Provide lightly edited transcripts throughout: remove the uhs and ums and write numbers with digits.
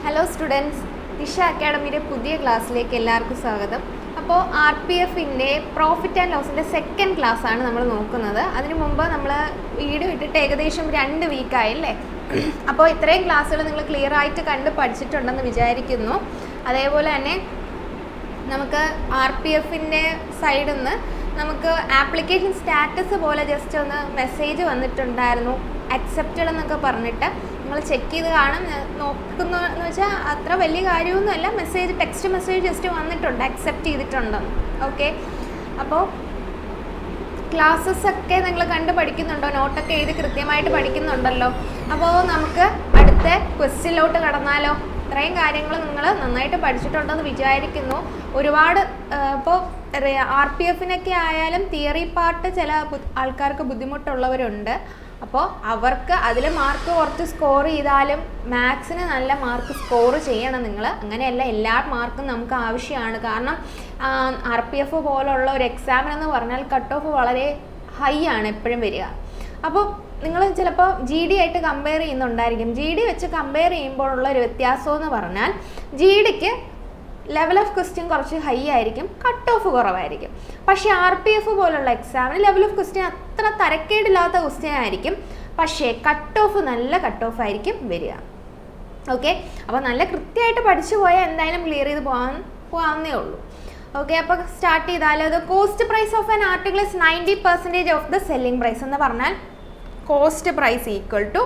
Hello students, ദിശ അക്കാഡമിയുടെ പുതിയ ക്ലാസ്സിലേക്ക് എല്ലാവർക്കും സ്വാഗതം. അപ്പോൾ RPF-ൻ്റെ പ്രോഫിറ്റ് ആൻഡ് ലോസിൻ്റെ സെക്കൻഡ് ക്ലാസ്സാണ് നമ്മൾ നോക്കുന്നത്. അതിനു മുമ്പ് നമ്മൾ വീഡിയോ ഇട്ടിട്ട് ഏകദേശം 2 വീക്കായല്ലേ. അപ്പോൾ ഇത്രയും ക്ലാസ്സുകൾ നിങ്ങൾ ക്ലിയർ ആയിട്ട് കണ്ട് പഠിച്ചിട്ടുണ്ടെന്ന് വിചാരിക്കുന്നു. അതേപോലെ തന്നെ നമുക്ക് RPF-ൻ്റെ സൈഡിൽ നിന്ന് നമുക്ക് ആപ്ലിക്കേഷൻ സ്റ്റാറ്റസ് പോലെ ജസ്റ്റ് ഒന്ന് മെസ്സേജ് വന്നിട്ടുണ്ടായിരുന്നു, അക്സെപ്റ്റഡ് എന്നൊക്കെ പറഞ്ഞിട്ട്. നിങ്ങൾ ചെക്ക് ചെയ്ത് കാണാം. നോക്കുന്നു എന്ന് വെച്ചാൽ അത്ര വലിയ കാര്യമൊന്നുമല്ല, മെസ്സേജ് ടെക്സ്റ്റ് മെസ്സേജ് ജസ്റ്റ് വന്നിട്ടുണ്ട്, അക്സെപ്റ്റ് ചെയ്തിട്ടുണ്ടെന്ന്. ഓക്കെ, അപ്പോൾ ക്ലാസ്സസൊക്കെ നിങ്ങൾ കണ്ട് പഠിക്കുന്നുണ്ടോ? നോട്ടൊക്കെ എഴുതി കൃത്യമായിട്ട് പഠിക്കുന്നുണ്ടല്ലോ. അപ്പോൾ നമുക്ക് അടുത്ത ക്വസ്റ്റ്യനിലോട്ട് കടന്നാലോ. ഇത്രയും കാര്യങ്ങൾ നിങ്ങൾ നന്നായിട്ട് പഠിച്ചിട്ടുണ്ടെന്ന് വിചാരിക്കുന്നു. ഒരുപാട് ഇപ്പോൾ RPF-നൊക്കെ ആയാലും തിയറി പാർട്ട് ചില ആൾക്കാർക്ക് ബുദ്ധിമുട്ടുള്ളവരുണ്ട്. അപ്പോൾ അവർക്ക് അതിൽ മാർക്ക് കുറച്ച് സ്കോർ ചെയ്താലും മാത്സിന് നല്ല മാർക്ക് സ്കോർ ചെയ്യണം നിങ്ങൾ. അങ്ങനെയല്ല, എല്ലാ മാർക്കും നമുക്ക് ആവശ്യമാണ്. കാരണം RPF പോലുള്ള ഒരു എക്സാമിനെന്ന് പറഞ്ഞാൽ കട്ട് ഓഫ് വളരെ ഹൈ ആണ് എപ്പോഴും വരിക. അപ്പോൾ നിങ്ങൾ ചിലപ്പോൾ GD ആയിട്ട് കമ്പയർ ചെയ്യുന്നുണ്ടായിരിക്കും. GD വെച്ച് കമ്പയർ ചെയ്യുമ്പോഴുള്ള ഒരു വ്യത്യാസം എന്ന് പറഞ്ഞാൽ GDക്ക് ലെവൽ ഓഫ് ക്വസ്റ്റ്യൻ കുറച്ച് ഹൈ ആയിരിക്കും, കട്ട് ഓഫ് കുറവായിരിക്കും. പക്ഷേ RPF പോലുള്ള എക്സാമിന് ലെവൽ ഓഫ് ക്വസ്റ്റ്യൻ അത്ര തരക്കേടില്ലാത്ത ക്വസ്റ്റ്യൻ ആയിരിക്കും, പക്ഷേ കട്ട് ഓഫ് നല്ല കട്ട് ഓഫ് ആയിരിക്കും വരിക. ഓക്കെ, അപ്പോൾ നല്ല കൃത്യമായിട്ട് പഠിച്ചു പോയാൽ എന്തായാലും ക്ലിയർ ചെയ്ത് പോകാവുന്നേ ഉള്ളൂ. ഓക്കെ, അപ്പോൾ സ്റ്റാർട്ട് ചെയ്താൽ അത് cost price of an article is 90% of the selling price എന്ന് പറഞ്ഞാൽ cost price equal to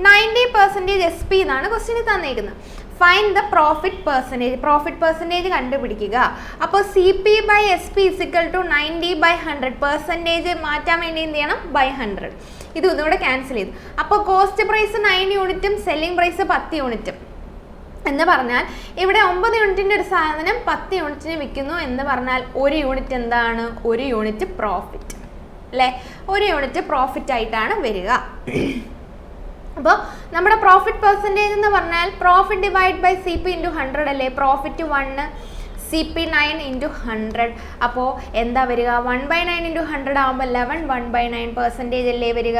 90% SP എന്നാണ് ക്വസ്റ്റ്യനിൽ തന്നിരിക്കുന്നത്. ഫൈൻഡ് ദ പ്രോഫിറ്റ് പെർസെൻറ്റേജ് കണ്ടുപിടിക്കുക. അപ്പോൾ CP/SP = 90/100. മാറ്റാൻ വേണ്ടി എന്ത് ചെയ്യണം? by 100. ഇതുകൂടെ ക്യാൻസൽ ചെയ്തു. അപ്പോൾ കോസ്റ്റ് പ്രൈസ് 9 യൂണിറ്റും സെല്ലിംഗ് പ്രൈസ് 10 യൂണിറ്റും എന്ന് പറഞ്ഞാൽ ഇവിടെ 9 യൂണിറ്റിൻ്റെ ഒരു സാധനം 10 യൂണിറ്റിന് വിൽക്കുന്നു എന്ന് പറഞ്ഞാൽ 1 യൂണിറ്റ് എന്താണ്? 1 യൂണിറ്റ് പ്രോഫിറ്റ് അല്ലേ? 1 യൂണിറ്റ് പ്രോഫിറ്റ് ആയിട്ടാണ് വരിക. അപ്പോൾ നമ്മുടെ പ്രോഫിറ്റ് പെർസെൻറ്റേജ് എന്ന് പറഞ്ഞാൽ പ്രോഫിറ്റ് ഡിവൈഡ് ബൈ CP × 100 അല്ലേ? Profit 1, CP 9 × 100. അപ്പോൾ എന്താ വരിക? 1/9 × 100 ആകുമ്പോൾ 11 1/9% അല്ലേ വരിക?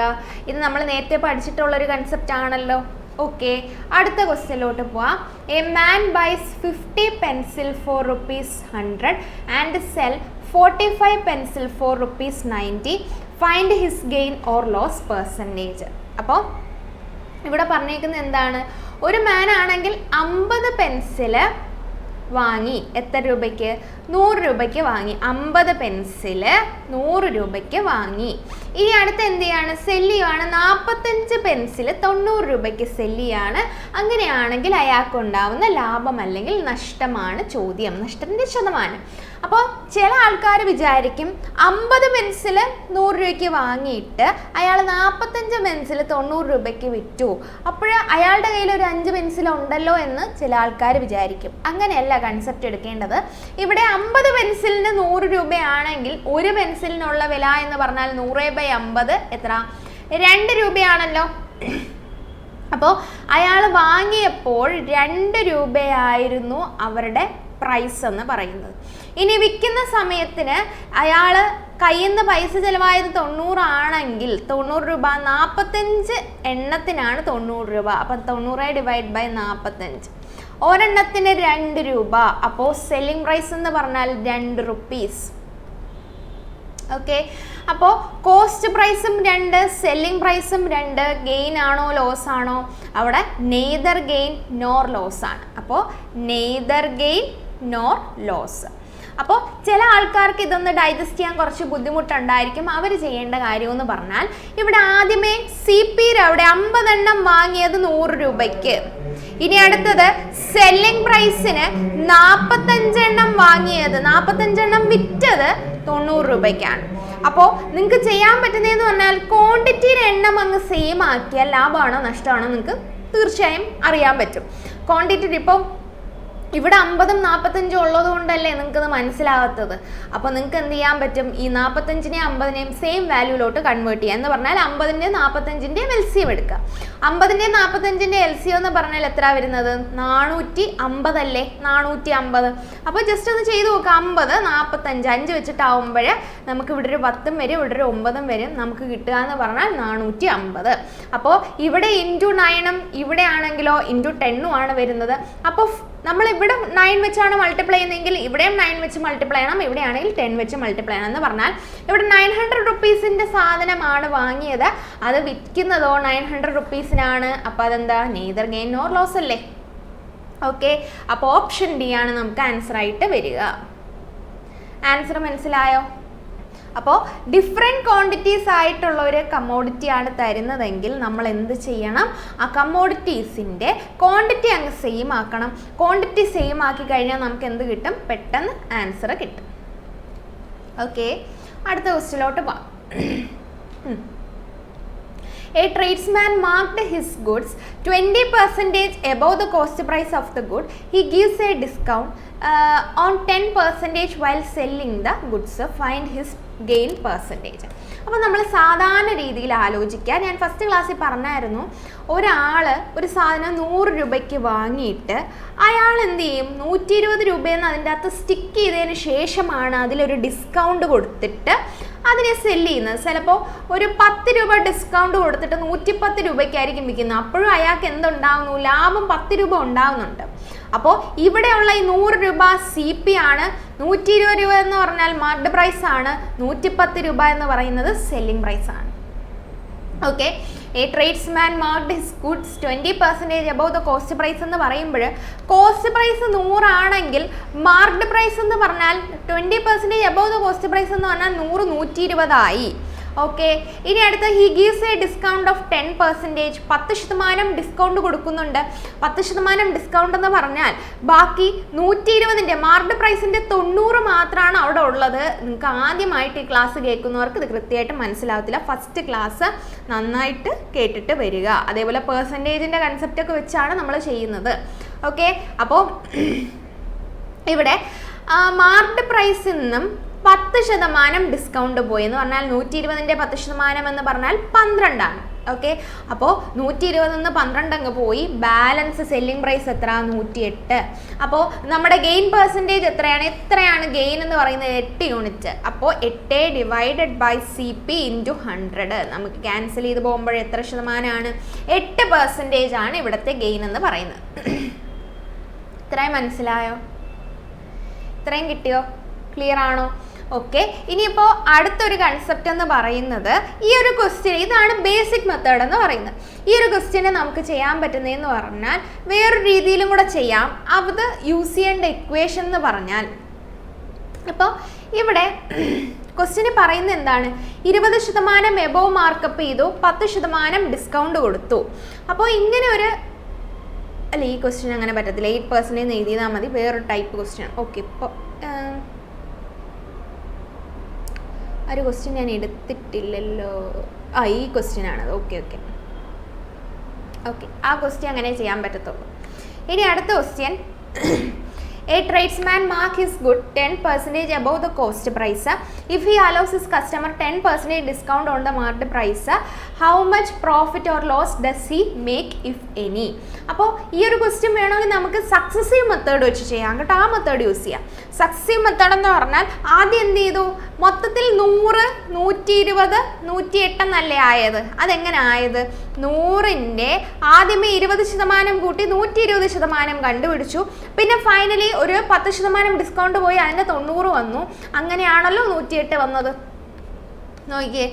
ഇത് നമ്മൾ നേരത്തെ പഠിച്ചിട്ടുള്ളൊരു കൺസെപ്റ്റ് ആണല്ലോ. ഓക്കെ, അടുത്ത ക്വസ്റ്റ്യനിലോട്ട് പോവാം. A man buys 50 pencil for ₹100 and sell 45 pencil for ₹90. Find his gain or loss percentage. അപ്പോൾ ഇവിടെ പറഞ്ഞേക്കുന്നത് എന്താണ്? ഒരു മാൻ ആണെങ്കിൽ 50 പെൻസില് വാങ്ങി. എത്ര രൂപയ്ക്ക്? 100 രൂപയ്ക്ക് വാങ്ങി. 50 പെൻസില് 100 രൂപയ്ക്ക് വാങ്ങി. ഈ അടുത്ത് എന്ത് ചെയ്യാണ്? സെല്ലിയാണ്. 45 പെൻസില് 90 രൂപയ്ക്ക് സെല്ലിയാണ്. അങ്ങനെയാണെങ്കിൽ അയാൾക്കുണ്ടാവുന്ന ലാഭം അല്ലെങ്കിൽ നഷ്ടമാണ് ചോദ്യം, നഷ്ടത്തിൻ്റെ ശതമാനം. അപ്പോൾ ചില ആൾക്കാർ വിചാരിക്കും 50 പെൻസിൽ 100 രൂപയ്ക്ക് വാങ്ങിയിട്ട് അയാൾ 45 പെൻസിൽ 90 രൂപയ്ക്ക് വിറ്റു, അപ്പോൾ അയാളുടെ കയ്യിൽ ഒരു 5 പെൻസിൽ ഉണ്ടല്ലോ എന്ന് ചില ആൾക്കാർ വിചാരിക്കും. അങ്ങനെയല്ല കൺസെപ്റ്റ് എടുക്കേണ്ടത്. ഇവിടെ 50 പെൻസിലിന് 100 രൂപയാണെങ്കിൽ ഒരു പെൻസിലിനുള്ള വില എന്ന് പറഞ്ഞാൽ 100/50 എത്ര? 2 രൂപയാണല്ലോ. അപ്പോൾ അയാൾ വാങ്ങിയപ്പോൾ 2 രൂപയായിരുന്നു അവരുടെ പ്രൈസ് എന്ന് പറയുന്നത്. ഇനി വിൽക്കുന്ന സമയത്തിന് അയാൾ കയ്യിൽ നിന്ന് പൈസ ചിലവായത് 90 ആണെങ്കിൽ 90 രൂപ, 45 എണ്ണത്തിനാണ് 90 രൂപ. അപ്പം 90/45 ഒരെണ്ണത്തിന് 2 രൂപ. അപ്പോൾ സെല്ലിംഗ് പ്രൈസ് എന്ന് പറഞ്ഞാൽ 2 റുപ്പീസ്. ഓക്കെ, അപ്പോൾ കോസ്റ്റ് പ്രൈസും 2, സെല്ലിംഗ് പ്രൈസും 2. ഗെയിൻ ആണോ ലോസ് ആണോ? അവിടെ നെയ്തർ ഗെയിൻ നോർ ലോസ് ആണ്. അപ്പോൾ നെയ്തർ ഗെയിൻ നോർ ലോസ്. അപ്പോൾ ചില ആൾക്കാർക്ക് ഇതൊന്ന് ഡൈജസ്റ്റ് ചെയ്യാൻ കുറച്ച് ബുദ്ധിമുട്ടുണ്ടായിരിക്കും. അവർ ചെയ്യേണ്ട കാര്യമെന്ന് പറഞ്ഞാൽ ഇവിടെ ആദ്യമേ CP അവിടെ 50 എണ്ണം വാങ്ങിയത് 100 രൂപയ്ക്ക്. ഇനി അടുത്തത് സെല്ലിംഗ് പ്രൈസിന് 45 എണ്ണം വാങ്ങിയത്, 45 എണ്ണം വിറ്റത് 90 രൂപയ്ക്കാണ്. അപ്പോൾ നിങ്ങൾക്ക് ചെയ്യാൻ പറ്റുന്നതെന്ന് പറഞ്ഞാൽ ക്വാണ്ടിറ്റിയുടെ എണ്ണം അങ്ങ് സെയിം ആക്കിയാൽ ലാഭമാണോ നഷ്ടമാണോ നിങ്ങൾക്ക് തീർച്ചയായും അറിയാൻ പറ്റും. ക്വാണ്ടിറ്റി ഇപ്പോൾ ഇവിടെ 50ഉം 45ഉം ഉള്ളത് കൊണ്ടല്ലേ നിങ്ങൾക്കത് മനസ്സിലാകാത്തത്. അപ്പോൾ നിങ്ങൾക്ക് എന്ത് ചെയ്യാൻ പറ്റും? ഈ 45നെയും 50നെയും സെയിം വാല്യൂലോട്ട് കൺവേർട്ട് ചെയ്യുക എന്ന് പറഞ്ഞാൽ 50ൻ്റെയും 45ൻ്റെയും LCM എടുക്കുക. 50ന്റെ 45ന്റെ LCM എന്ന് പറഞ്ഞാൽ എത്ര വരുന്നത്? 450 അല്ലേ? 450. അപ്പോൾ ജസ്റ്റ് ഒന്ന് ചെയ്ത് നോക്കാം. 50, 45, 5 വെച്ചിട്ടാവുമ്പോൾ നമുക്ക് ഇവിടെ ഒരു 10 വരും, ഇവിടെ ഒരു 9 വരും. നമുക്ക് കിട്ടുക എന്ന് പറഞ്ഞാൽ 450. അപ്പോൾ ഇവിടെ ഇൻറ്റു 9ഉം ഇവിടെ ആണെങ്കിലോ ഇൻറ്റു 10ഉം ആണ് വരുന്നത്. അപ്പോൾ നമ്മൾ ഇവിടെ 9 വെച്ചാണ് മൾട്ടിപ്ലൈ ചെയ്യുന്നതെങ്കിൽ ഇവിടെയും 9 വെച്ച് മൾട്ടിപ്ലൈ ചെയ്യണം, ഇവിടെയാണെങ്കിൽ 10 വെച്ച് മൾട്ടിപ്ലൈ ചെയ്യണം എന്ന് പറഞ്ഞാൽ ഇവിടെ 900 റുപ്പീസിൻ്റെ സാധനമാണ് വാങ്ങിയത്, അത് വിൽക്കുന്നതോ 900 റുപ്പീസിനാണ്. അപ്പോൾ അതെന്താ? നെയ്തർ ഗെയിൻ നോർ ലോസ് അല്ലേ? ഓക്കെ, അപ്പോൾ ഓപ്ഷൻ ഡി ആണ് നമുക്ക് ആൻസർ ആയിട്ട് വരിക. ആൻസർ മനസ്സിലായോ? അപ്പോൾ ഡിഫറെൻറ്റ് ക്വാണ്ടിറ്റീസ് ആയിട്ടുള്ള ഒരു കമ്മോഡിറ്റിയാണ് തരുന്നതെങ്കിൽ നമ്മൾ എന്ത് ചെയ്യണം? ആ കമ്മോഡിറ്റീസിൻ്റെ ക്വാണ്ടിറ്റി അങ്ങ് സെയിം ആക്കണം. ക്വാണ്ടിറ്റി സെയിം ആക്കി കഴിഞ്ഞാൽ നമുക്ക് എന്ത് കിട്ടും? പെട്ടെന്ന് ആൻസർ കിട്ടും. ഓക്കെ, അടുത്ത ക്വസ്റ്റ്യനിലോട്ട് പോകാം. A tradesman marked his goods 20% above the cost price of the good. He gives a discount on 10% while selling the goods. Find his gain percentage. അപ്പോൾ നമ്മൾ സാധാരണ രീതിയിൽ ആലോചിക്കുക. ഞാൻ ഫസ്റ്റ് ക്ലാസ്സിൽ പറഞ്ഞായിരുന്നു, ഒരാൾ ഒരു സാധനം 100 രൂപയ്ക്ക് വാങ്ങിയിട്ട് അയാൾ എന്ത് ചെയ്യും? 120 രൂപയെന്ന് അതിൻ്റെ അകത്ത് സ്റ്റിക്ക് ചെയ്തതിന് ശേഷമാണ് അതിലൊരു ഡിസ്കൗണ്ട് കൊടുത്തിട്ട് അതിനെ സെല്ല് ചെയ്യുന്നത്. ചിലപ്പോൾ ഒരു 10 രൂപ ഡിസ്കൗണ്ട് കൊടുത്തിട്ട് 110 രൂപയ്ക്കായിരിക്കും വിൽക്കുന്നത്. അപ്പോഴും അയാൾക്ക് എന്തുണ്ടാവുന്നു? ലാഭം 10 രൂപ ഉണ്ടാവുന്നുണ്ട്. അപ്പോൾ ഇവിടെയുള്ള ഈ 100 രൂപ CP ആണ്, 120 രൂപ എന്ന് പറഞ്ഞാൽ മാർക്ക്ഡ് പ്രൈസ് ആണ്, 110 രൂപ എന്ന് പറയുന്നത് സെല്ലിംഗ് പ്രൈസ് ആണ്. Okay, a tradesman marked his goods 20% above the cost price എന്ന് പറയുമ്പോൾ കോസ്റ്റ് പ്രൈസ് 100 ആണെങ്കിൽ മാർക്ക്ഡ് പ്രൈസ് എന്ന് പറഞ്ഞാൽ 20% അബവ് ദ കോസ്റ്റ് പ്രൈസ് എന്ന് പറഞ്ഞാൽ 100 120 ആയി. ഓക്കെ, ഇനി അടുത്ത he gives A discount of 10%. 10% discount കൊടുക്കുന്നുണ്ട്. 10% ഡിസ്കൗണ്ട് എന്ന് പറഞ്ഞാൽ ബാക്കി 120ൻ്റെ മാർക്ക്ഡ് പ്രൈസിൻ്റെ 90 മാത്രമാണ് അവിടെ ഉള്ളത്. നിങ്ങൾക്ക് ആദ്യമായിട്ട് ഈ ക്ലാസ് കേൾക്കുന്നവർക്ക് ഇത് കൃത്യമായിട്ട് മനസ്സിലാവത്തില്ല. ഫസ്റ്റ് ക്ലാസ് നന്നായിട്ട് കേട്ടിട്ട് വരിക. അതേപോലെ പെർസെൻറ്റേജിൻ്റെ കൺസെപ്റ്റൊക്കെ വെച്ചാണ് നമ്മൾ ചെയ്യുന്നത്. ഓക്കെ, അപ്പോൾ ഇവിടെ മാർക്ക്ഡ് പ്രൈസിൽ നിന്നും 10% ഡിസ്കൗണ്ട് പോയി എന്ന് പറഞ്ഞാൽ 120ൻ്റെ 10% എന്ന് പറഞ്ഞാൽ 12 ആണ്. ഓക്കെ, അപ്പോൾ 120 നിന്ന് 12 അങ്ങ് പോയി. ബാലൻസ് സെല്ലിംഗ് പ്രൈസ് എത്ര? 108. അപ്പോൾ നമ്മുടെ ഗെയിൻ പെർസെൻറ്റേജ് എത്രയാണ് ഗെയിൻ എന്ന് പറയുന്നത്? 8 യൂണിറ്റ്. അപ്പോൾ 8 ഡിവൈഡഡ് ബൈ CP ഇൻറ്റു 100. നമുക്ക് ക്യാൻസൽ ചെയ്ത് പോകുമ്പോൾ എത്ര ശതമാനമാണ്? 8% ആണ് ഇവിടുത്തെ ഗെയിൻ എന്ന് പറയുന്നത്. ഇത്രയും മനസ്സിലായോ? ഇത്രയും കിട്ടിയോ? ക്ലിയർ ആണോ? ഓക്കെ, ഇനിയിപ്പോൾ അടുത്തൊരു കൺസെപ്റ്റ് എന്ന് പറയുന്നത് ഈ ഒരു ക്വസ്റ്റ്യൻ, ഇതാണ് ബേസിക് മെത്തേഡ് എന്ന് പറയുന്നത്. ഈ ഒരു ക്വസ്റ്റ്യനെ നമുക്ക് ചെയ്യാൻ പറ്റുന്നതെന്ന് പറഞ്ഞാൽ വേറൊരു രീതിയിലും കൂടെ ചെയ്യാം. അത് യൂസ് ചെയ്യേണ്ട ഇക്വേഷൻ എന്ന് പറഞ്ഞാൽ, അപ്പോൾ ഇവിടെ ക്വസ്റ്റ്യന് പറയുന്നത് എന്താണ്? 20% എബോവ് മാർക്കപ്പ് ചെയ്തു, 10% ഡിസ്കൗണ്ട് കൊടുത്തു. അപ്പോൾ ഇങ്ങനെ ഒരു അല്ല, ഈ ക്വസ്റ്റ്യൻ അങ്ങനെ പറ്റത്തില്ല. 8% എഴുതിയാൽ മതി. വേറൊരു ടൈപ്പ് ക്വസ്റ്റ്യൻ. ഓക്കെ, ഇപ്പോൾ ഒരു ക്വസ്റ്റ്യൻ ഞാൻ എടുത്തിട്ടില്ലല്ലോ. ഈ ക്വസ്റ്റ്യൻ ആണത്. ഓക്കെ, ആ ക്വസ്റ്റ്യൻ അങ്ങനെ ചെയ്യാൻ പറ്റത്തുള്ളൂ. ഇനി അടുത്ത question, A tradesman mark his good 10% above the cost price. If he allows his customer 10% discount on the marked price, how much profit or loss does he make if any? അപ്പോൾ ഈ ഒരു question വേണമെങ്കിൽ നമുക്ക് successive method വെച്ച് ചെയ്യാം കേട്ടോ. ആ method use ചെയ്യാം. സക്സസീവ് മെത്തേഡ് എന്ന് പറഞ്ഞാൽ ആദ്യം എന്ത് ചെയ്തു? മൊത്തത്തിൽ 100, 120, 108 എന്നല്ലേ ആയത്? അതെങ്ങനെ ആയത്? 100ൻ്റെ ആദ്യമേ 20% കൂട്ടി 120% കണ്ടുപിടിച്ചു. പിന്നെ ഫൈനലി ഒരു 10% ഡിസ്കൗണ്ട് പോയി അതിൻ്റെ 90 വന്നു. അങ്ങനെയാണല്ലോ 108 വന്നത്. നോക്കിയേ,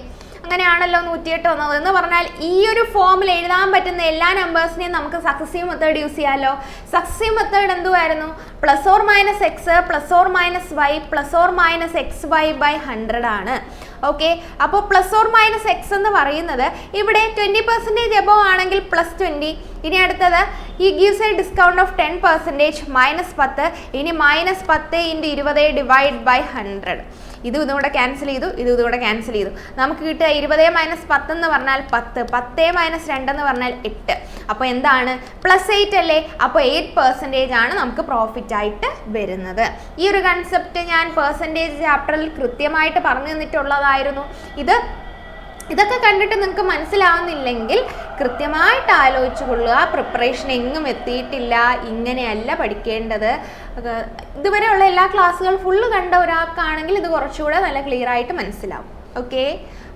അങ്ങനെയാണല്ലോ 108 വന്നത്. എന്ന് പറഞ്ഞാൽ ഈ ഒരു ഫോമിൽ എഴുതാൻ പറ്റുന്ന എല്ലാ നമ്പേഴ്സിനെയും നമുക്ക് സക്സസീവ് മെത്തേഡ് യൂസ് ചെയ്യാമല്ലോ. സക്സസീവ് മെത്തേഡ് എന്തുവായിരുന്നു? +or-x +or-y +or-xy by 100 ആണ്. ഓക്കെ, അപ്പോൾ +or-x എന്ന് പറയുന്നത് ഇവിടെ 20% എബോവ് ആണെങ്കിൽ +20. ഇനി അടുത്തത് ഈ ഗീവ്സ് എ ഡിസ്കൗണ്ട് ഓഫ് 10% -10. ഇനി -10 × 20 ഡിവൈഡ് ബൈ 100. ഇതുകൂടെ ക്യാൻസൽ ചെയ്തു, ഇതുകൂടെ ക്യാൻസൽ ചെയ്തു. നമുക്ക് കിട്ടുക 20 - 10 എന്ന് പറഞ്ഞാൽ 10, 10 - 2 എന്ന് പറഞ്ഞാൽ 8. അപ്പോൾ എന്താണ്? +8 അല്ലേ? അപ്പോൾ 8% ആണ് നമുക്ക് പ്രോഫിറ്റ് ആയിട്ട് വരുന്നത്. ഈ ഒരു കൺസെപ്റ്റ് ഞാൻ പെർസെൻറ്റേജ് ചാപ്റ്ററിൽ കൃത്യമായിട്ട് പറഞ്ഞു തന്നിട്ടുള്ളതായിരുന്നു. ഇത് ഇതൊക്കെ കണ്ടിട്ട് നിങ്ങൾക്ക് മനസ്സിലാവുന്നില്ലെങ്കിൽ കൃത്യമായിട്ട് ആലോചിച്ച് കൊള്ളുക. പ്രിപ്പറേഷൻ എങ്ങും എത്തിയിട്ടില്ല, ഇങ്ങനെയല്ല പഠിക്കേണ്ടത്. ഇതുവരെയുള്ള എല്ലാ ക്ലാസ്സുകൾ ഫുള്ള് കണ്ട ഒരാൾക്കാണെങ്കിൽ ഇത് കുറച്ചുകൂടെ നല്ല ക്ലിയർ ആയിട്ട് മനസ്സിലാവും. ഓക്കെ,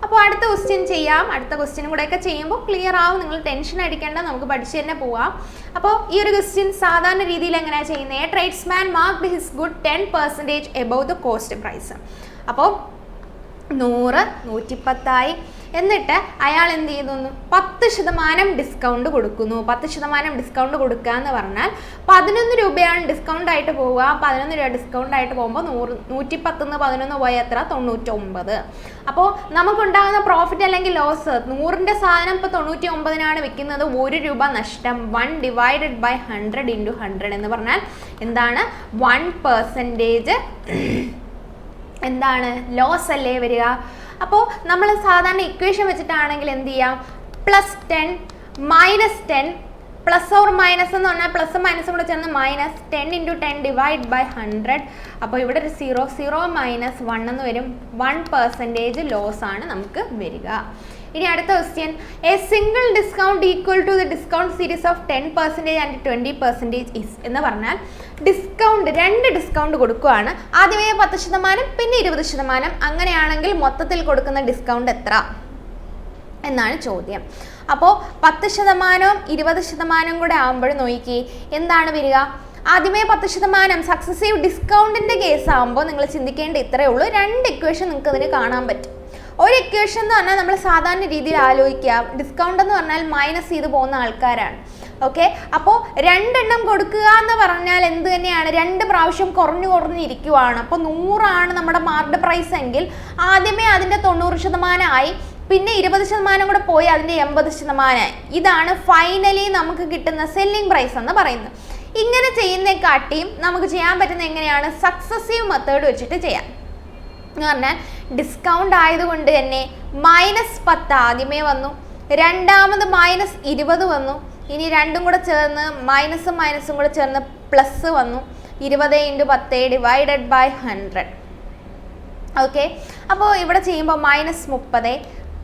അപ്പോൾ അടുത്ത ക്വസ്റ്റ്യൻ ചെയ്യാം. അടുത്ത ക്വസ്റ്റ്യനും കൂടെയൊക്കെ ചെയ്യുമ്പോൾ ക്ലിയർ ആവും. നിങ്ങൾ ടെൻഷൻ അടിക്കേണ്ട, നമുക്ക് പഠിച്ച് തന്നെ പോവാം. അപ്പോൾ ഈ ഒരു ക്വസ്റ്റ്യൻ സാധാരണ രീതിയിൽ എങ്ങനെയാണ് ചെയ്യുന്നത്? A tradesman marked his good 10% above the cost price. അപ്പോൾ 100 110 എന്നിട്ട് അയാൾ എന്ത് ചെയ്യുന്നു? 10% ഡിസ്കൗണ്ട് കൊടുക്കുന്നു. 10% ഡിസ്കൗണ്ട് കൊടുക്കുക എന്ന് പറഞ്ഞാൽ 11 രൂപയാണ് ഡിസ്കൗണ്ട് ആയിട്ട് പോവുക. 11 രൂപ ഡിസ്കൗണ്ട് ആയിട്ട് പോകുമ്പോൾ 110 11 പോയ എത്ര? 99. അപ്പോൾ നമുക്കുണ്ടാകുന്ന പ്രോഫിറ്റ് അല്ലെങ്കിൽ ലോസ്, 100ൻ്റെ സാധനം ഇപ്പോൾ 99-നാണ് വിൽക്കുന്നത്, 1 രൂപ നഷ്ടം. 1 ഡിവൈഡഡ് ബൈ 100 ഇൻറ്റു 100 എന്ന് പറഞ്ഞാൽ എന്താണ്? 1% എന്താണ്? ലോസ് അല്ലേ വരിക. അപ്പോൾ നമ്മൾ സാധാരണ ഇക്വേഷൻ വെച്ചിട്ടാണെങ്കിൽ എന്ത് ചെയ്യാം? +10 -10 പ്ലസ് ഓർ മൈനസ് എന്ന് പറഞ്ഞാൽ പ്ലസ് മൈനസും കൂടെ ചേർന്ന് -10 × 10 ഡിവൈഡ് ബൈ 100. അപ്പോൾ ഇവിടെ ഒരു 0 -1 എന്ന് വരും. 1% ലോസ് ആണ് നമുക്ക് വരിക. ഇനി അടുത്ത question, a single discount equal to the discount series of 10% and 20% is എന്ന് പറഞ്ഞാൽ ഡിസ്കൗണ്ട് 2 ഡിസ്കൗണ്ട് കൊടുക്കുകയാണ്. ആദ്യമേ 10% പിന്നെ 20%. അങ്ങനെയാണെങ്കിൽ മൊത്തത്തിൽ കൊടുക്കുന്ന ഡിസ്കൗണ്ട് എത്ര എന്നാണ് ചോദ്യം. അപ്പോൾ 10%ഉം 20% കൂടെ ആകുമ്പോൾ നോക്കി എന്താണ് വരിക? ആദ്യമേ 10% സക്സസീവ് ഡിസ്കൗണ്ടിൻ്റെ കേസ് ആകുമ്പോൾ നിങ്ങൾ ചിന്തിക്കേണ്ട ഇത്രയേ ഉള്ളൂ. 2 ഇക്വേഷൻ നിങ്ങൾക്ക് അതിന് കാണാൻ പറ്റും. ഒരു ഇക്വേഷൻ എന്ന് പറഞ്ഞാൽ നമ്മൾ സാധാരണ രീതിയിൽ ആലോചിക്കുക, ഡിസ്കൗണ്ട് എന്ന് പറഞ്ഞാൽ മൈനസ് ചെയ്ത് പോകുന്ന ആൾക്കാരാണ്. ഓക്കെ, അപ്പോൾ 2 എണ്ണം കൊടുക്കുക എന്ന് പറഞ്ഞാൽ എന്ത് തന്നെയാണ്? 2 പ്രാവശ്യം കുറഞ്ഞിരിക്കുവാണ്. അപ്പോൾ 100 നമ്മുടെ മാർക്ക്ഡ് പ്രൈസ് എങ്കിൽ ആദ്യമേ അതിൻ്റെ 90% ആയി, പിന്നെ 20% കൂടെ പോയി അതിൻ്റെ 80%. ഇതാണ് ഫൈനലി നമുക്ക് കിട്ടുന്ന സെല്ലിംഗ് പ്രൈസ് എന്ന് പറയുന്നത്. ഇങ്ങനെ ചെയ്യുന്നതിനെക്കാട്ടിയും നമുക്ക് ചെയ്യാൻ പറ്റുന്ന എങ്ങനെയാണ്? സക്സസീവ് മെത്തേഡ് വെച്ചിട്ട് ചെയ്യാം. എന്ന് പറഞ്ഞാൽ ഡിസ്കൗണ്ട് ആയതുകൊണ്ട് തന്നെ -10 ആദ്യമേ വന്നു, രണ്ടാമത് -20 വന്നു, ഇനി രണ്ടും കൂടെ ചേർന്ന് മൈനസും കൂടെ ചേർന്ന് പ്ലസ് വന്നു. 20 × 10 ഡിവൈഡഡ് ബൈ 100. ഓക്കെ, അപ്പോൾ ഇവിടെ ചെയ്യുമ്പോൾ -30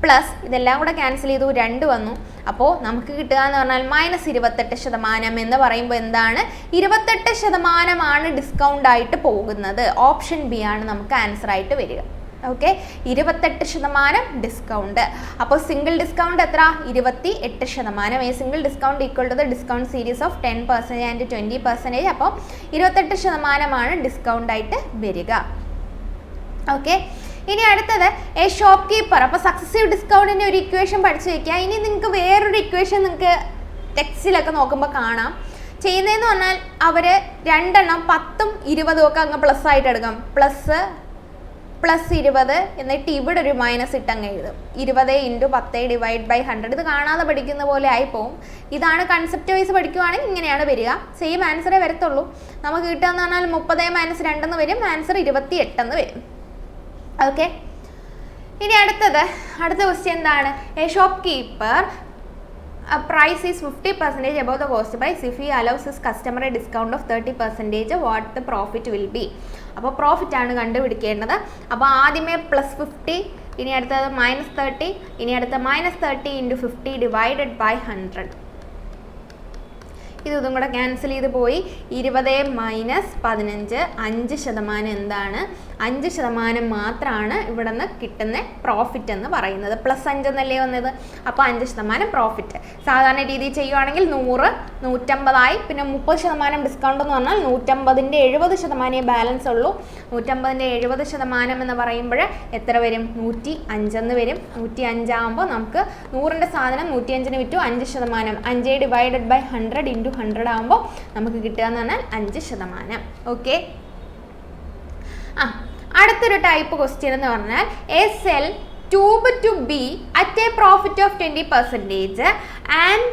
പ്ലസ് ഇതെല്ലാം കൂടെ ക്യാൻസൽ ചെയ്തു 2 വന്നു. അപ്പോൾ നമുക്ക് കിട്ടുക എന്ന് പറഞ്ഞാൽ -28% എന്ന് പറയുമ്പോൾ എന്താണ്? 28% ഡിസ്കൗണ്ട് ആയിട്ട് പോകുന്നത്. ഓപ്ഷൻ ബി ആണ് നമുക്ക് ആൻസർ ആയിട്ട് വരിക. Okay, 28% discount. അപ്പോൾ സിംഗിൾ ഡിസ്കൗണ്ട് എത്ര? 28%. ഈ single discount equal to the discount series of 10% and 20%. അപ്പോൾ 28% ഡിസ്കൗണ്ട് ആയിട്ട് വരിക. ഓക്കെ, ഇനി അടുത്തത് എ ഷോപ്പ് കീപ്പർ. അപ്പോൾ സക്സസീവ് ഡിസ്കൗണ്ടിൻ്റെ ഒരു ഇക്വേഷൻ പഠിച്ചു വയ്ക്കുക. ഇനി നിങ്ങൾക്ക് വേറൊരു ഇക്വേഷൻ നിങ്ങൾക്ക് ടെക്സ്റ്റിലൊക്കെ നോക്കുമ്പോൾ കാണാം. ചെയ്യുന്നതെന്ന് പറഞ്ഞാൽ അവർ 2 എണ്ണം 10ഉം 20ഉം ഒക്കെ അങ്ങ് പ്ലസ് ആയിട്ട് എടുക്കാം. +20 എന്നിട്ട് ഇവിടെ ഒരു മൈനസ് ഇട്ടങ്ങ് എഴുതും. 20 × 10 ഡിവൈഡ് ബൈ 100. ഇത് കാണാതെ പഠിക്കുന്ന പോലെ ആയിപ്പോവും. ഇതാണ് കൺസെപ്റ്റ് വൈസ് പഠിക്കുവാണെങ്കിൽ ഇങ്ങനെയാണ് വരിക. സെയിം ആൻസറേ വരത്തുള്ളൂ. നമുക്ക് കിട്ടുകയെന്ന് പറഞ്ഞാൽ 30 - 2 എന്ന് വരും. ആൻസർ 28 എന്ന് വരും. ഓക്കെ, ഇനി അടുത്ത ക്വസ്റ്റ്യൻ എന്താണ്? A shop keeper price is 50% above the cost price. If he allows his customer a discount of 30%, what the profit will be? അപ്പോൾ പ്രോഫിറ്റ് ആണ് കണ്ടുപിടിക്കേണ്ടത്. അപ്പോൾ ആദ്യമേ +50, ഇനി അടുത്തത് -30, ഇനി അടുത്ത -30 × 50 ഡിവൈഡഡ് ബൈ 100. ഇതും കൂടെ ക്യാൻസൽ ചെയ്ത് പോയി. 20 - 15 5% എന്താണ്? 5% മാത്രമാണ് ഇവിടെ നിന്ന് കിട്ടുന്ന പ്രോഫിറ്റ് എന്ന് പറയുന്നത്. +5 എന്നല്ലേ വന്നത്? അപ്പോൾ 5% പ്രോഫിറ്റ്. സാധാരണ രീതിയിൽ ചെയ്യുവാണെങ്കിൽ 100 150 പിന്നെ 30% ഡിസ്കൗണ്ട് എന്ന് പറഞ്ഞാൽ 150ൻ്റെ 70% ബാലൻസ് ഉള്ളൂ. 150ൻ്റെ 70% എന്ന് പറയുമ്പോൾ എത്ര വരും? 105 എന്ന് വരും. 105 ആകുമ്പോൾ നമുക്ക് 100ൻ്റെ സാധനം 105ന് വിറ്റു. 5%, 5 ഡിവൈഡഡ് ബൈ 100 × 100 ആകുമ്പോൾ നമുക്ക് കിട്ടുക എന്ന് പറഞ്ഞാൽ 5%. ഓക്കെ, അടുത്തൊരു ടൈപ്പ് ക്വസ്റ്റ്യൻ എന്ന് പറഞ്ഞാൽ a sell tube to b at a profit of 20% and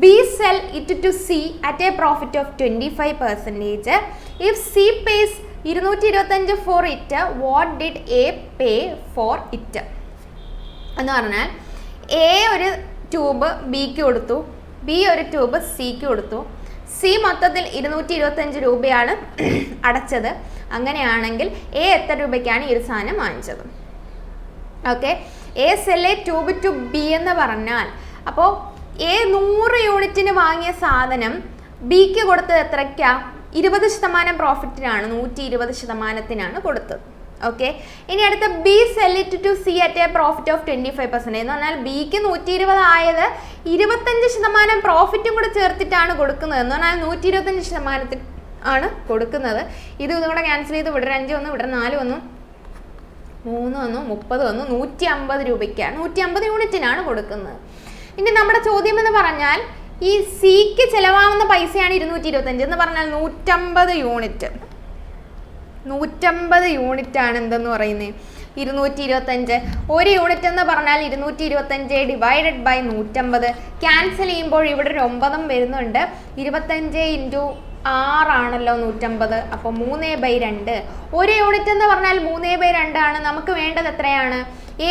b sell it to c at a profit of 25%. If c pays 225 for it, what did a pay for it? എന്ന് പറഞ്ഞാൽ A ഒരു tube ബിക്ക് കൊടുത്തു, B ഒരു tube സിക്ക് കൊടുത്തു. C മൊത്തത്തിൽ 225 രൂപയാണ് അടച്ചത്. അങ്ങനെയാണെങ്കിൽ എ എത്ര രൂപയ്ക്കാണ് ഈ ഒരു സാധനം വാങ്ങിച്ചത്? Okay, a sell a tube to b എന്ന് പറഞ്ഞാൽ അപ്പോൾ എ 100 യൂണിറ്റിന് വാങ്ങിയ സാധനം ബിക്ക് കൊടുത്തത് എത്രയ്ക്കാ? 20% പ്രോഫിറ്റിനാണ്, 120%-ത്തിനാണ് കൊടുത്തത്. ഓക്കെ, ഇനി അടുത്ത b sell it to c at a profit of 25% എന്ന് പറഞ്ഞാൽ ബിക്ക് 120 ആയത് 25% പ്രോഫിറ്റും കൂടെ ചേർത്തിട്ടാണ് കൊടുക്കുന്നത്. എന്ന് പറഞ്ഞാൽ 125% ആണ് കൊടുക്കുന്നത്. ഇതും കൂടെ ക്യാൻസൽ ചെയ്ത് ഇവിടെ 5 വന്നു, ഇവിടെ 4 വന്നു, 3 വന്നു, 30 വന്നു, 150 രൂപയ്ക്കാണ്, 150 യൂണിറ്റിനാണ് കൊടുക്കുന്നത്. ഇനി നമ്മുടെ ചോദ്യം എന്ന് പറഞ്ഞാൽ ഈ സിക്ക് ചിലവാകുന്ന പൈസയാണ് 225 എന്ന് പറഞ്ഞാൽ 150 യൂണിറ്റ്, 150 യൂണിറ്റ് ആണ് എന്തെന്ന് പറയുന്നത് 225. ഒരു യൂണിറ്റ് എന്ന് പറഞ്ഞാൽ 225 ഡിവൈഡഡ് ബൈ 150. ക്യാൻസൽ ചെയ്യുമ്പോൾ ഇവിടെ ഒരു 9 വരുന്നുണ്ട്. 25 ഇൻറ്റു 6 ആണല്ലോ 150, അപ്പോൾ 3/2. ഒരു യൂണിറ്റ് എന്ന് പറഞ്ഞാൽ 3/2 ആണ്. നമുക്ക് വേണ്ടത് എത്രയാണ്?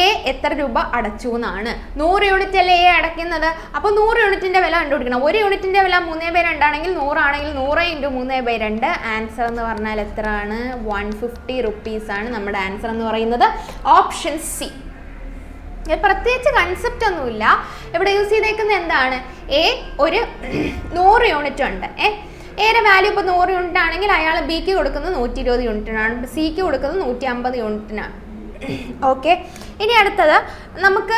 എ എത്ര രൂപ അടച്ചു എന്നാണ്. 100 യൂണിറ്റ് അല്ലേ എ അടയ്ക്കുന്നത്, അപ്പോൾ 100 യൂണിറ്റിൻ്റെ വില കണ്ടുപിടിക്കണം. ഒരു യൂണിറ്റിൻ്റെ വില 3/2 ആണെങ്കിൽ 100 ആണെങ്കിൽ 100 ഇൻറ്റു 3/2. ആൻസർ എന്ന് പറഞ്ഞാൽ എത്രയാണ്? 150 റുപ്പീസാണ് നമ്മുടെ ആൻസർ എന്ന് പറയുന്നത്. Option C. പ്രത്യേകിച്ച് കൺസെപ്റ്റ് ഒന്നുമില്ല ഇവിടെ യൂസ് ചെയ്തേക്കുന്നത്. എന്താണ്? എ ഒരു 100 യൂണിറ്റ് ഉണ്ട്. എയുടെ വാല്യൂ ഇപ്പോൾ 100 യൂണിറ്റ് ആണെങ്കിൽ അയാൾ ബിക്ക് കൊടുക്കുന്നത് 120 യൂണിറ്റിനാണ്, സിക്ക് കൊടുക്കുന്നത് 150 യൂണിറ്റിനാണ്. ഓക്കെ, ഇനി അടുത്തത് നമുക്ക്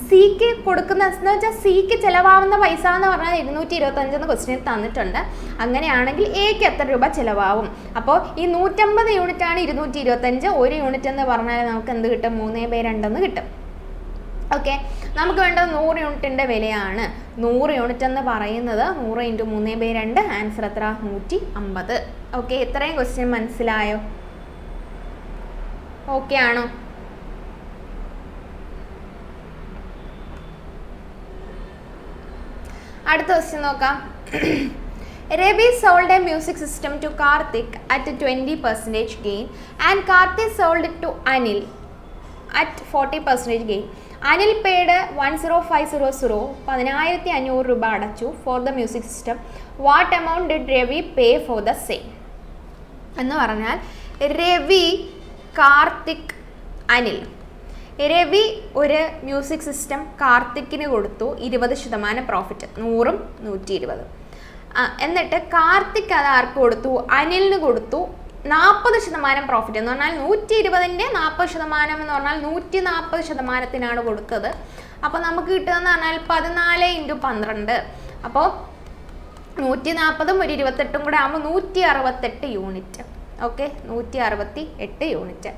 സിക്ക് കൊടുക്കുന്ന എന്ന് വെച്ചാൽ സിക്ക് ചിലവാകുന്ന പൈസ എന്ന് പറഞ്ഞാൽ 225 എന്ന് ക്വസ്റ്റ്യൻ തന്നിട്ടുണ്ട്. അങ്ങനെയാണെങ്കിൽ എക്ക് എത്ര രൂപ ചിലവാകും? അപ്പോൾ ഈ 150 യൂണിറ്റ് ആണ് 225. ഒരു യൂണിറ്റ് എന്ന് പറഞ്ഞാൽ നമുക്ക് എന്ത് കിട്ടും? 3/2 എന്ന് കിട്ടും. ഓക്കെ, നമുക്ക് വേണ്ടത് 100 യൂണിറ്റിൻ്റെ വിലയാണ്. 100 യൂണിറ്റ് എന്ന് പറയുന്നത് 100 ഇൻറ്റു 3/2. ആൻസർ എത്ര? 150. ഓക്കെ, ഇത്രയും ക്വസ്റ്റ്യൻ മനസ്സിലായോ? ഓക്കെ ആണോ? അടുത്ത ക്വസ്റ്റ്യൻ നോക്കാം. Ravi sold a music system to Karthik at 20% gain and Karthik sold it to Anil at 40% gain. Anil paid 10500 10500 രൂപ അടച്ചു for the music system. What amount did Ravi pay for the same? എന്ന് പറഞ്ഞാൽ രവി, കാർത്തിക്, അനിൽ. രവി ഒരു music system കാർത്തിക്കിന് കൊടുത്തു 20% profit, 100ഉം 120. എന്നിട്ട് കാർത്തിക് അത് ആർക്ക് കൊടുത്തു? അനിലിന് കൊടുത്തു 40% പ്രോഫിറ്റ്. എന്ന് പറഞ്ഞാൽ 120ൻ്റെ 40% എന്ന് പറഞ്ഞാൽ 140%-ത്തിനാണ് കൊടുത്തത്. അപ്പോൾ നമുക്ക് കിട്ടുകയെന്ന് പറഞ്ഞാൽ 14 ഇൻറ്റു 12. അപ്പോൾ 140ഉം ഒരു 28ഉം കൂടെ ആകുമ്പോൾ 168 unit. Okay, 168 unit.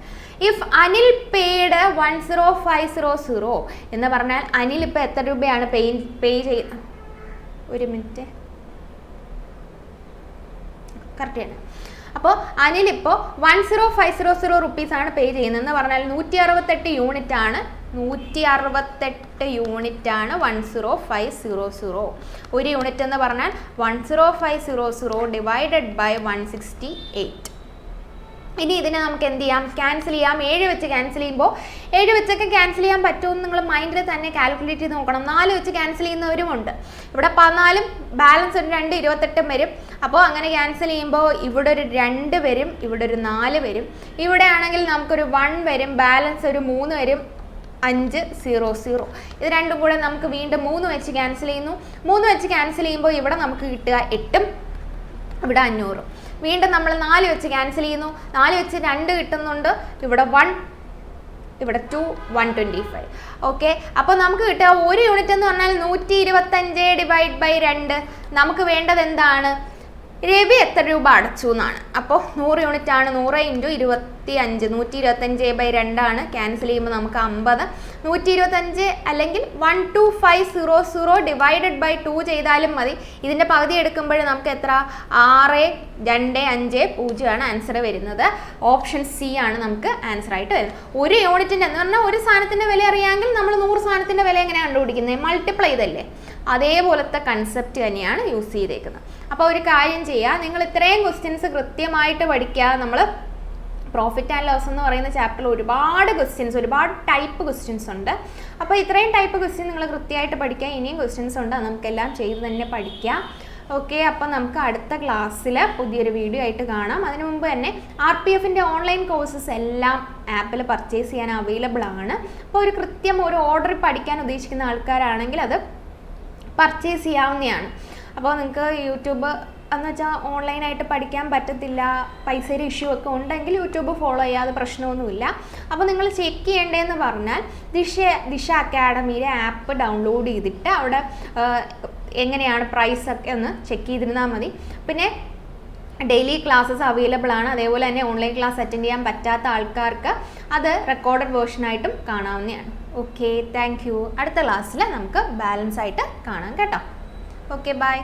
If Anil paid 10500 എന്ന് പറഞ്ഞാൽ അനിൽ ഇപ്പോൾ എത്ര രൂപയാണ് പേ ചെയ്യുന്നത്? ഒരു മിനിറ്റ്, കറക്റ്റാണ്. അപ്പോൾ അനിൽ ഇപ്പോൾ 10500 റുപ്പീസാണ് പേ ചെയ്യുന്നതെന്ന് പറഞ്ഞാൽ 168 യൂണിറ്റ് ആണ്. 168 യൂണിറ്റ് ആണ് 10500. ഒരു യൂണിറ്റ് എന്ന് പറഞ്ഞാൽ 10500 ഡിവൈഡഡ് ബൈ 168. ഇനി ഇതിനെ നമുക്ക് എന്ത് ചെയ്യാം? ക്യാൻസൽ ചെയ്യാം. 7 വെച്ച് ക്യാൻസൽ ചെയ്യുമ്പോൾ 7 വെച്ചൊക്കെ ക്യാൻസൽ ചെയ്യാൻ പറ്റുമെന്ന് നിങ്ങൾ മൈൻഡിൽ തന്നെ കാൽക്കുലേറ്റ് ചെയ്ത് നോക്കണം. 4 വെച്ച് ക്യാൻസൽ ചെയ്യുന്നവരുമുണ്ട്. ഇവിടെ 14ഉം ബാലൻസ് ഒരു 2 28ഉം വരും. അപ്പോൾ അങ്ങനെ ക്യാൻസൽ ചെയ്യുമ്പോൾ ഇവിടെ ഒരു 2 വരും, ഇവിടെ ഒരു 4 വരും. ഇവിടെ ആണെങ്കിൽ നമുക്കൊരു 1 വരും, ബാലൻസ് ഒരു 3 വരും, 500. ഇത് രണ്ടും കൂടെ നമുക്ക് വീണ്ടും 3 വെച്ച് ക്യാൻസൽ ചെയ്യുന്നു. 3 വെച്ച് ക്യാൻസൽ ചെയ്യുമ്പോൾ ഇവിടെ നമുക്ക് കിട്ടുക 8ഉം ഇവിടെ 500. വീണ്ടും നമ്മൾ 4 വെച്ച് ക്യാൻസൽ ചെയ്യുന്നു. 4 വെച്ച് 2 കിട്ടുന്നുണ്ട്, ഇവിടെ 1, ഇവിടെ 2, 125. ഓക്കെ, അപ്പോൾ നമുക്ക് കിട്ടുക ഒരു യൂണിറ്റ് എന്ന് പറഞ്ഞാൽ 125 ഡിവൈഡ് ബൈ 2. നമുക്ക് വേണ്ടത് എന്താണ്? രവി എത്ര രൂപ അടച്ചു എന്നാണ്. അപ്പോൾ 100 യൂണിറ്റ് ആണ്. 100 ഇൻറ്റു 25, 125/2 ആണ്. ക്യാൻസൽ ചെയ്യുമ്പോൾ നമുക്ക് 50. 125 അല്ലെങ്കിൽ 12500 ഡിവൈഡഡ് ബൈ 2 ചെയ്താലും മതി. ഇതിൻ്റെ പകുതി എടുക്കുമ്പോൾ നമുക്ക് എത്ര? 62550 ആണ് ആൻസർ വരുന്നത്. ഓപ്ഷൻ സി ആണ് നമുക്ക് ആൻസർ ആയിട്ട് വരുന്നത്. ഒരു യൂണിറ്റിൻ്റെ എന്ന് പറഞ്ഞാൽ ഒരു സാധനത്തിൻ്റെ വില അറിയാമെങ്കിൽ നമ്മൾ 100 സാധനത്തിൻ്റെ വില എങ്ങനെയാണ് കണ്ടുപിടിക്കുന്നത്? മൾട്ടിപ്ലൈ ചെയ്തല്ലേ. അതേപോലത്തെ കൺസെപ്റ്റ് തന്നെയാണ് യൂസ് ചെയ്തേക്കുന്നത്. അപ്പോൾ ഒരു കാര്യം ചെയ്യുക, നിങ്ങൾ ഇത്രയും ക്വസ്റ്റ്യൻസ് കൃത്യമായിട്ട് പഠിക്കുക. നമ്മൾ പ്രോഫിറ്റ് ആൻഡ് ലോസ് എന്ന് പറയുന്ന ചാപ്റ്ററിൽ ഒരുപാട് ക്വസ്റ്റ്യൻസ്, ഒരുപാട് ടൈപ്പ് ക്വസ്റ്റ്യൻസ് ഉണ്ട്. അപ്പോൾ ഇത്രയും ടൈപ്പ് ക്വസ്റ്റ്യൻ നിങ്ങൾ കൃത്യമായിട്ട് പഠിക്കുക. ഇനിയും ക്വസ്റ്റ്യൻസ് ഉണ്ട്, നമുക്കെല്ലാം ചെയ്ത് തന്നെ പഠിക്കുക. ഓക്കെ, അപ്പോൾ നമുക്ക് അടുത്ത ക്ലാസ്സിൽ പുതിയൊരു വീഡിയോ ആയിട്ട് കാണാം. അതിനു മുമ്പ് തന്നെ RPFൻ്റെ ഓൺലൈൻ കോഴ്സസ് എല്ലാം ആപ്പിൽ പർച്ചേസ് ചെയ്യാൻ അവൈലബിൾ ആണ്. അപ്പോൾ ഒരു ഓർഡർ പഠിക്കാൻ ഉദ്ദേശിക്കുന്ന ആൾക്കാരാണെങ്കിൽ അത് പർച്ചേസ് ചെയ്യാവുന്നതാണ്. അപ്പോൾ നിങ്ങൾക്ക് യൂട്യൂബ് എന്ന് വെച്ചാൽ ഓൺലൈനായിട്ട് പഠിക്കാൻ പറ്റത്തില്ല, പൈസയുടെ ഇഷ്യൂ ഒക്കെ ഉണ്ടെങ്കിൽ യൂട്യൂബ് ഫോളോ ചെയ്യാതെ പ്രശ്നമൊന്നുമില്ല. അപ്പോൾ നിങ്ങൾ ചെക്ക് ചെയ്യേണ്ടതെന്ന് പറഞ്ഞാൽ ദിശ അക്കാഡമിയിലെ ആപ്പ് ഡൗൺലോഡ് ചെയ്തിട്ട് അവിടെ എങ്ങനെയാണ് പ്രൈസ് ഒക്കെ ഒന്ന് ചെക്ക് ചെയ്തിരുന്നാൽ മതി. പിന്നെ ഡെയിലി ക്ലാസ്സസ് അവൈലബിൾ ആണ്. അതേപോലെ തന്നെ ഓൺലൈൻ ക്ലാസ് അറ്റൻഡ് ചെയ്യാൻ പറ്റാത്ത ആൾക്കാർക്ക് അത് റെക്കോർഡഡ് വേർഷനായിട്ടും കാണാവുന്നതാണ്. Okay, thank you. അടുത്ത ക്ലാസ്സിൽ നമുക്ക് ബാലൻസ് ആയിട്ട് കാണാം കേട്ടോ. Okay, by.